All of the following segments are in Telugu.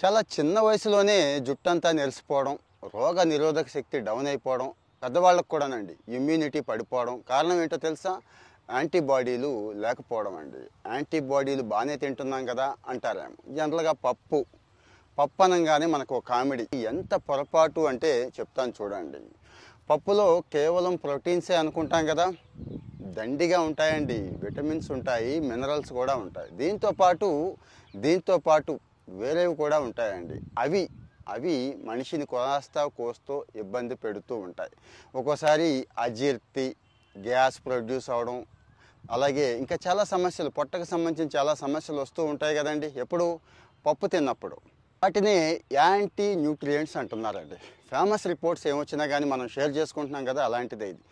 చాలా చిన్న వయసులోనే జుట్టంతా నెరిసిపోవడం, రోగ నిరోధక శక్తి డౌన్ అయిపోవడం, పెద్దవాళ్ళకు కూడానండి ఇమ్యూనిటీ పడిపోవడం. కారణం ఏంటో తెలుసా? యాంటీబాడీలు లేకపోవడం అండి. యాంటీబాడీలు బాగానే తింటున్నాం కదా అంటారేమో. జనరల్గా పప్పు అనగానే మనకు ఒక కామెడీ. ఎంత పొరపాటు అంటే చెప్తాను చూడండి. పప్పులో కేవలం ప్రోటీన్సే అనుకుంటాం కదా, దండిగా ఉంటాయండి. విటమిన్స్ ఉంటాయి, మినరల్స్ కూడా ఉంటాయి. దీంతో పాటు వేరేవి కూడా ఉంటాయండి. అవి మనిషిని కోస్తో ఇబ్బంది పెడుతూ ఉంటాయి. ఒక్కోసారి అజీర్తి, గ్యాస్ ప్రొడ్యూస్ అవడం, అలాగే ఇంకా చాలా సమస్యలు, పొట్టకు సంబంధించిన చాలా సమస్యలు వస్తూ ఉంటాయి కదండి ఎప్పుడు పప్పు తిన్నప్పుడు. వాటిని యాంటీ న్యూట్రియంట్స్ అంటున్నారండి. ఫేమస్ రిపోర్ట్స్ ఏమొచ్చినా కానీ మనం షేర్ చేసుకుంటున్నాం కదా, అలాంటిదే ఇది.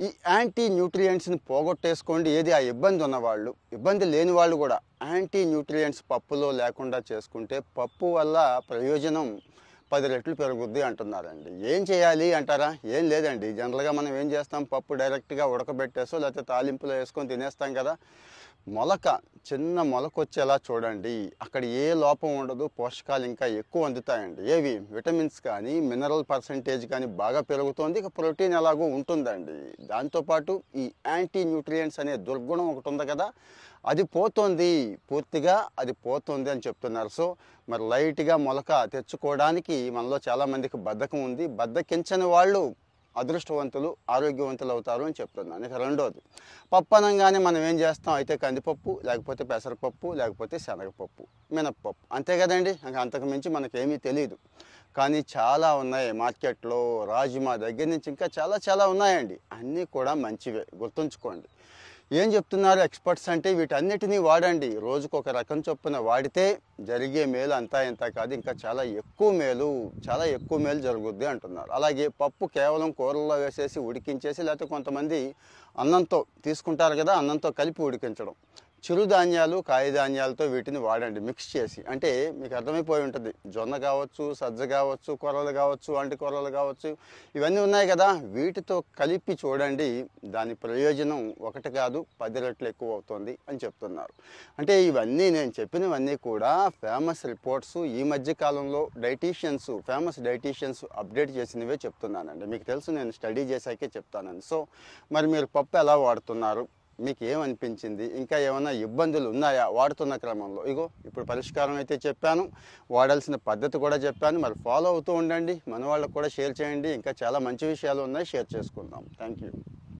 ఈ యాంటీ న్యూట్రియంట్స్ని పోగొట్టేసుకోండి. ఏది ఆ ఇబ్బంది ఉన్నవాళ్ళు, ఇబ్బంది లేని వాళ్ళు కూడా యాంటీ న్యూట్రియంట్స్ పప్పులో లేకుండా చేసుకుంటే పప్పు వల్ల ప్రయోజనం 10 రెట్లు పెరుగుద్ది అంటున్నారండి. ఏం చేయాలి అంటారా? ఏం లేదండి. జనరల్గా మనం ఏం చేస్తాం, పప్పు డైరెక్ట్గా ఉడకబెట్టేసో లేకపోతే తాలింపులో వేసుకొని తినేస్తాం కదా. చిన్న మొలక వచ్చేలా చూడండి. అక్కడ ఏ లోపం ఉండదు, పోషకాలు ఇంకా ఎక్కువ అందుతాయండి. ఏవి విటమిన్స్ కానీ మినరల్ పర్సంటేజ్ కానీ బాగా పెరుగుతుంది. ఇక ప్రోటీన్ ఎలాగో ఉంటుందండి. దాంతోపాటు ఈ యాంటీ న్యూట్రియంట్స్ అనే దుర్గుణం ఒకటి ఉంది కదా, అది పోతుంది, పూర్తిగా అది పోతుంది అని చెప్తున్నారు. సో మరి లైట్గా మొలక తెచ్చుకోవడానికి మనలో చాలామందికి బద్ధకం ఉంది. బద్ధకించని వాళ్ళు అదృష్టవంతులు, ఆరోగ్యవంతులు అవుతారు అని చెప్తున్నాను. ఇక రెండోది, పప్పు అనగానే మనం ఏం చేస్తాం, అయితే కందిపప్పు, లేకపోతే పెసరపప్పు, లేకపోతే శనగపప్పు, మినప్పప్పు, అంతే కదండి. అంతకు మించి మనకేమీ తెలియదు. కానీ చాలా ఉన్నాయి మార్కెట్లో. రాజ్మా దగ్గర నుంచి ఇంకా చాలా ఉన్నాయండి. అన్నీ కూడా మంచివే, గుర్తుంచుకోండి. ఏం చెప్తున్నారు ఎక్స్పర్ట్స్ అంటే, వీటన్నిటినీ వాడండి. రోజుకు ఒక రకం చొప్పున వాడితే జరిగే మేలు అంతా ఇంత కాదు, ఇంకా చాలా ఎక్కువ మేలు జరుగుద్ది అంటున్నారు. అలాగే పప్పు కేవలం కూరల్లో వేసేసి ఉడికించేసి, లేకపోతే కొంతమంది అన్నంతో తీసుకుంటారు కదా, అన్నంతో కలిపి ఉడికించడం. చిరుధాన్యాలు, కాయధాన్యాలతో వీటిని వాడండి మిక్స్ చేసి. అంటే మీకు అర్థమైపోయి ఉంటుంది, జొన్న కావచ్చు, సజ్జ కావచ్చు, కొర్రలు కావచ్చు, అంటి కొర్రలు కావచ్చు, ఇవన్నీ ఉన్నాయి కదా, వీటితో కలిపి చూడండి. దాని ప్రయోజనం 1 కాదు 10 రెట్లు ఎక్కువ అవుతుంది అని చెప్తున్నారు. అంటే ఇవన్నీ నేను చెప్పినవన్నీ కూడా ఫేమస్ రిపోర్ట్స్. ఈ మధ్య కాలంలో ఫేమస్ డైటీషియన్స్ అప్డేట్ చేసినవే చెప్తున్నానండి. మీకు తెలుసు, నేను స్టడీ చేశాకే చెప్తానండి. సో మరి మీరు పప్పు ఎలా వాడుతున్నారు, మీకు ఏమనిపించింది, ఇంకా ఏమైనా ఇబ్బందులు ఉన్నాయా వాడుతున్న క్రమంలో? ఇప్పుడు పరిష్కారం అయితే చెప్పాను, వాడాల్సిన పద్ధతి కూడా చెప్పాను. మరి ఫాలో అవుతూ ఉండండి, మన వాళ్ళకు కూడా షేర్ చేయండి. ఇంకా చాలా మంచి విషయాలు ఉన్నాయి, షేర్ చేసుకుందాం. Thank you.